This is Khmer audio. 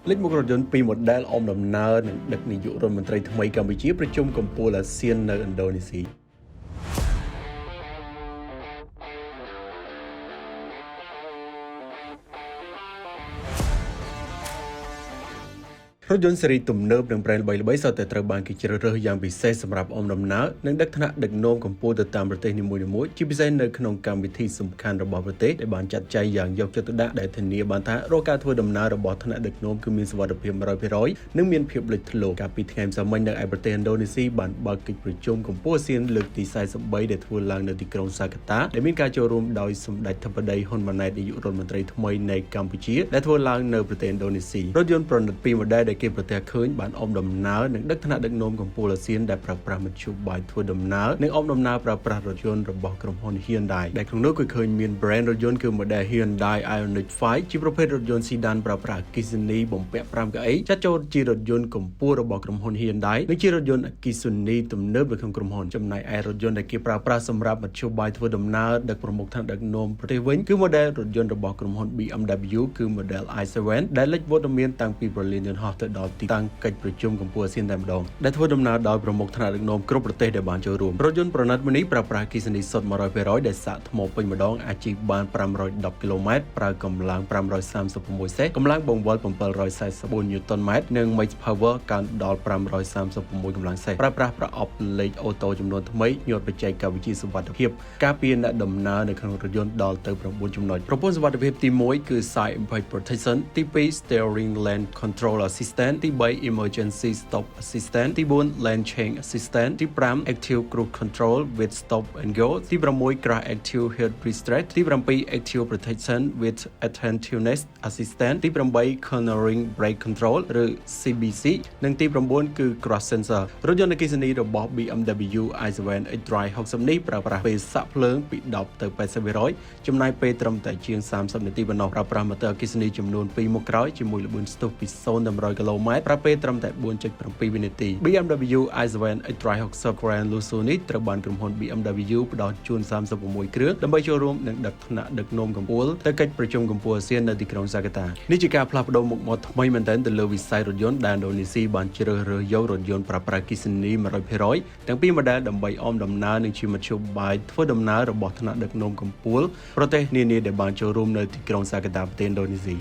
លេចមុខរថយន្តពីរម៉ូដែលអមដំណើរនិងដឹកនាយករដ្ឋមន្ត្រីថ្មីកម្ពុជាប្រជុំកំពូលអាស៊ាននៅឥណ្ឌូនេស៊ីរថយន្តស៊េរីទំនើបនិងប្រេនល្បីៗសុទ្ធតែត្រូវបានគេជ្រើសរើសយ៉ាងពិសេសសម្រាប់អមដំណើរនិងដឹកថ្នាក់ដឹកនាំកម្ពុជាទៅតាមប្រទេសនីមួយៗជាពិសេសនៅក្នុងកម្មវិធីសំខាន់របស់ប្រទេសដែលបានចាត់ចែងយ៉ាងយកចិត្តទុកដាក់ដែលធានាបានថារាល់ការធ្វើដំណើររបស់ថ្នាក់ដឹកនាំគឺមានសុវត្ថិភាព 100% និងមានភាពលេចធ្លោកាលពីថ្ងៃម្សិលមិញនៅឯប្រទេសឥណ្ឌូនេស៊ីបានបើកកិច្ចប្រជុំកម្ពុជាអាស៊ានលើកទី43ដែលធ្វើឡើងនៅទីក្រុងសាកាតាដែលមានការចូលរួមដោយសម្ដេចធិបតីហ៊ុនម៉ាណែតនាយករដ្ឋមន្ត្រីថ្មីនៃកម្ពុជាដែលធ្វើឡើងនៅប្រទេសឥណ្ឌូនេស៊ីរថយន្តប្រណិត2ម៉ូដែលដែលគេប្រទះឃើញបានអមដំណើរនិងដឹកថ្នាក់ដឹកនាំកម្ពុជាអាស៊ានដែលប្រើប្រាស់មធ្យោបាយធ្វើដំណើរនិងអមដំណើរប្រើប្រាស់រថយន្តរបស់ក្រុមហ៊ុន Hyundai ដែលក្នុងនោះគឺឃើញមាន brand រថយន្តគឺ model Hyundai Ioniq 5 ជាប្រភេទរថយន្ត sedan ប្រើប្រាស់អគ្គិសនីបំពាក់5កៅអីចាត់ចូលជារថយន្តកម្ពុជារបស់ក្រុមហ៊ុន Hyundai និងជារថយន្តអគ្គិសនីទំនើបនៅក្នុងក្រុមហ៊ុនចំណែកឯរថយន្តដែលគេប្រើប្រាស់សម្រាប់មធ្យោបាយធ្វើដំណើរដឹកប្រមុខថ្នាក់ដឹកនាំប្រទេសវិញគឺ model រថយន្តរបស់ក្រុមហ៊ុន BMW គឺ model i7 ដែលលេចវត្តមានតាំងពីប្រលានយន្តហោះទៅដល់ទីតាំងកិច្ចប្រជុំកម្ពុជាអាស៊ានតែម្ដងដែលធ្វើដំណើរដោយប្រមុខថ្នាក់ដឹកនាំគ្រប់ប្រទេសដែលបានចូលរួមរថយន្តប្រណិតមួយនេះប្រើប្រាស់អគ្គិសនីសុទ្ធ 100% ដែលសាកថ្មពេញម្ដងអាចជិះបាន510គីឡូម៉ែត្រប្រើកម្លាំង536សេះកម្លាំងបង្វិល744 Newton ម៉ែត្រនិង Max Power កើនដល់536កម្លាំងសេះប្រើប្រាស់ប្រអប់លេខអូតូចំនួនថ្មីញាត់បច្ចេកវិទ្យាសុវត្ថិភាពការពារអ្នកដំណើរនៅក្នុងរថយន្តដល់ទៅ9ចំណុចប្រព័ន្ធសុវត្ថិភាពទី1គឺ Side Impact Protection ទី2 Steering Lane Control Assistant ទី3 Emergency Stop Assistant ទី4 Lane Change Assistant ទី5 Active Cruise Control with Stop and Go ទី6 Crash Active Head Restraint ទី7 Active Protection with Attentiveness Assistant ទី8 Cornering Brake Control ឬ CBC និងទី9គឺ Cross Sensor រថយន្តអគ្គិសនីរបស់ BMW i7 X-Drive 60នេះប្រើប្រាស់ពេលសាក់ភ្លើងពី10ទៅ 80% ចំណាយពេលត្រឹមតែជាង30នាទីប៉ុណ្ណោះប្រើប្រាស់ម៉ូទ័រអគ្គិសនីចំនួន2មុខក្រោយជាមួយល្បឿនស្ទុះពី0ទៅ100គីឡូម៉ែត្រប្រើពេលត្រឹមតែ 4.7 វិនាទី BMW i7 X-Drive 60 Grand Luxury ត្រូវបានក្រុមហ៊ុន BMW ផ្ដល់ជូន36គ្រឿងដើម្បីចូលរួមនិងដឹកថ្នាក់ដឹកនាំកម្ពុជាទៅកិច្ចប្រជុំកម្ពុជាអាស៊ាននៅទីក្រុងសាកាតានេះជាការផ្លាស់ប្ដូរមុខមាត់ថ្មីមែនទែនទៅលើវិស័យរថយន្តដែលឥណ្ឌូនេស៊ីបានជ្រើសរើសយករថយន្តប្រើប្រាស់អគ្គិសនី 100% ទាំងពីរម៉ូដែលដើម្បីអមដំណើរនិងជាមធ្យោបាយធ្វើដំណើររបស់ថ្នាក់ដឹកនាំកម្ពុជាប្រទេសនានាដែលបានចូលរួមនៅទីក្រុងសាកាតាប្រទេសឥណ្ឌូនេស៊ី